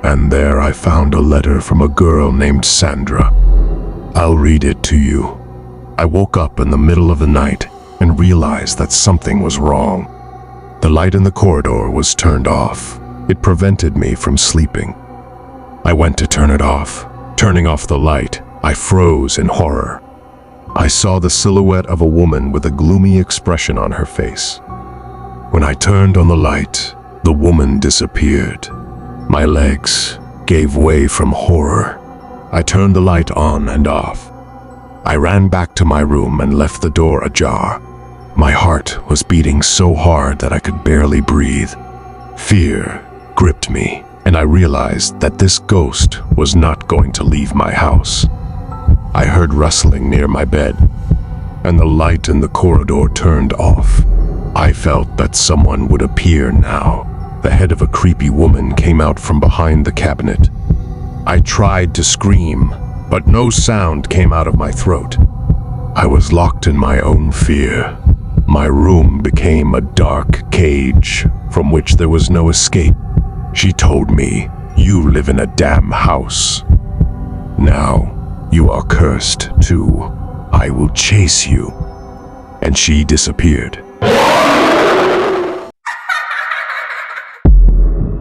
and there I found a letter from a girl named Sandra. I'll read it to you. I woke up in the middle of the night and realized that something was wrong. The light in the corridor was turned off. It prevented me from sleeping. I went to turn it off. Turning off the light, I froze in horror. I saw the silhouette of a woman with a gloomy expression on her face. When I turned on the light, the woman disappeared. My legs gave way from horror. I turned the light on and off. I ran back to my room and left the door ajar. My heart was beating so hard that I could barely breathe. Fear gripped me, and I realized that this ghost was not going to leave my house. I heard rustling near my bed, and the light in the corridor turned off. I felt that someone would appear now. The head of a creepy woman came out from behind the cabinet. I tried to scream, but no sound came out of my throat. I was locked in my own fear. My room became a dark cage from which there was no escape. She told me, "You live in a damn house. Now, you are cursed too. I will chase you." And she disappeared.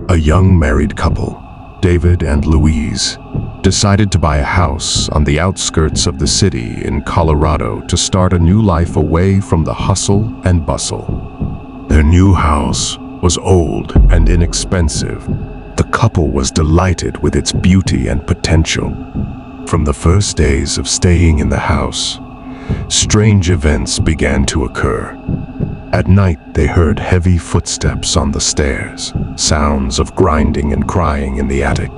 A young married couple, David and Louise, decided to buy a house on the outskirts of the city in Colorado to start a new life away from the hustle and bustle. Their new house was old and inexpensive. The couple was delighted with its beauty and potential. From the first days of staying in the house, strange events began to occur. At night, they heard heavy footsteps on the stairs, sounds of grinding and crying in the attic.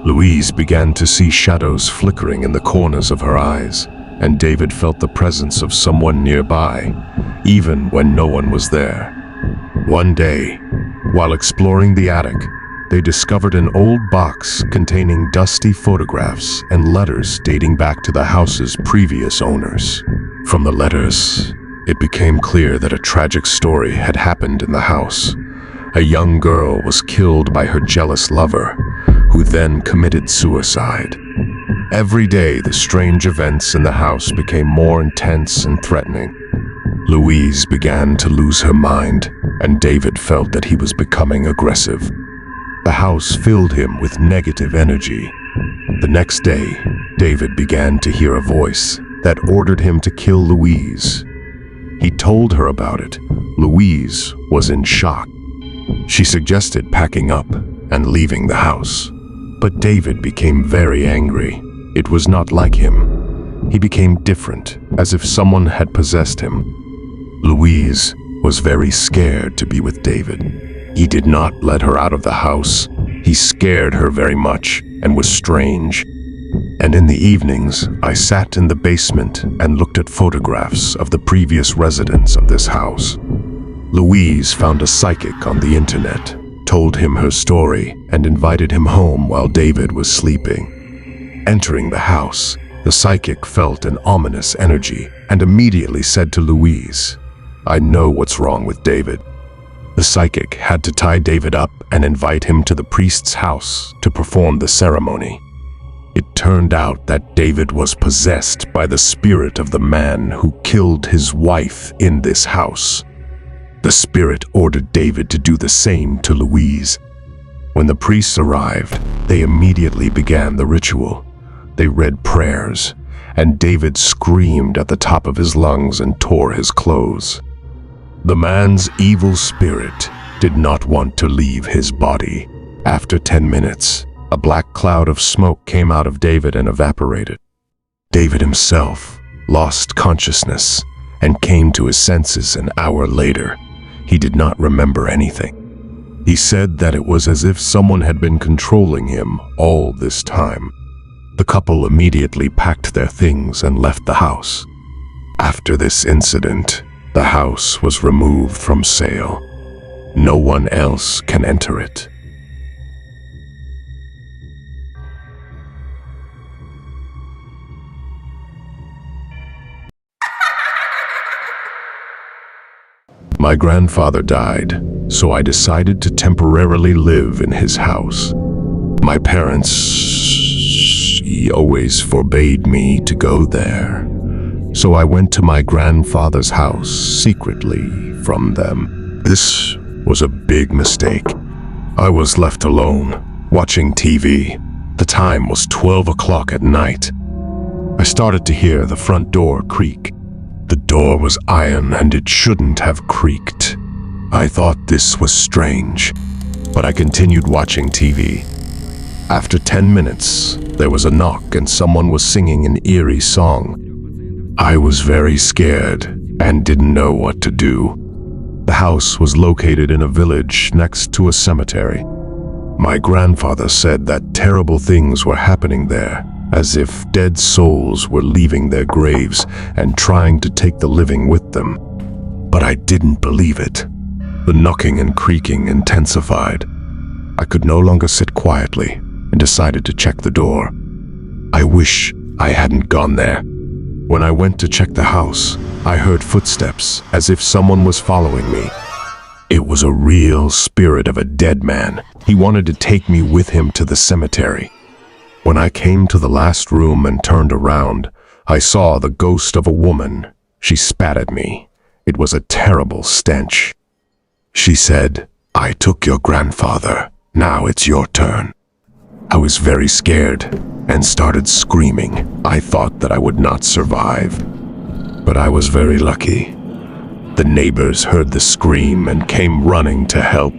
Louise began to see shadows flickering in the corners of her eyes, and David felt the presence of someone nearby, even when no one was there. One day, while exploring the attic, they discovered an old box containing dusty photographs and letters dating back to the house's previous owners. From the letters, it became clear that a tragic story had happened in the house. A young girl was killed by her jealous lover, who then committed suicide. Every day, the strange events in the house became more intense and threatening. Louise began to lose her mind, and David felt that he was becoming aggressive. The house filled him with negative energy. The next day, David began to hear a voice that ordered him to kill Louise. He told her about it. Louise was in shock. She suggested packing up and leaving the house. But David became very angry. It was not like him. He became different, as if someone had possessed him. Louise was very scared to be with David. He did not let her out of the house. He scared her very much and was strange. And in the evenings, I sat in the basement and looked at photographs of the previous residents of this house. Louise found a psychic on the internet, told him her story, and invited him home while David was sleeping. Entering the house, the psychic felt an ominous energy and immediately said to Louise, "I know what's wrong with David." The psychic had to tie David up and invite him to the priest's house to perform the ceremony. It turned out that David was possessed by the spirit of the man who killed his wife in this house. The spirit ordered David to do the same to Louise. When the priests arrived, they immediately began the ritual. They read prayers, and David screamed at the top of his lungs and tore his clothes. The man's evil spirit did not want to leave his body. After 10 minutes, a black cloud of smoke came out of David and evaporated. David himself lost consciousness and came to his senses an hour later. He did not remember anything. He said that it was as if someone had been controlling him all this time. The couple immediately packed their things and left the house. After this incident, the house was removed from sale. No one else can enter it. My grandfather died, so I decided to temporarily live in his house. My parents always forbade me to go there, so I went to my grandfather's house secretly from them. This was a big mistake. I was left alone, watching TV. The time was 12 o'clock at night. I started to hear the front door creak. The door was iron and it shouldn't have creaked. I thought this was strange, but I continued watching TV. After 10 minutes, there was a knock and someone was singing an eerie song. I was very scared and didn't know what to do. The house was located in a village next to a cemetery. My grandfather said that terrible things were happening there, as if dead souls were leaving their graves and trying to take the living with them. But I didn't believe it. The knocking and creaking intensified. I could no longer sit quietly and decided to check the door. I wish I hadn't gone there. When I went to check the house, I heard footsteps as if someone was following me. It was a real spirit of a dead man. He wanted to take me with him to the cemetery. When I came to the last room and turned around, I saw the ghost of a woman. She spat at me. It was a terrible stench. She said, "I took your grandfather. Now it's your turn." I was very scared and started screaming. I thought that I would not survive. But I was very lucky. The neighbors heard the scream and came running to help.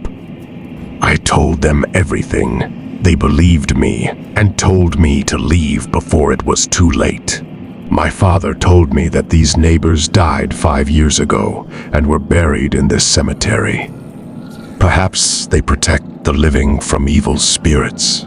I told them everything. They believed me and told me to leave before it was too late. My father told me that these neighbors died 5 years ago and were buried in this cemetery. Perhaps they protect the living from evil spirits.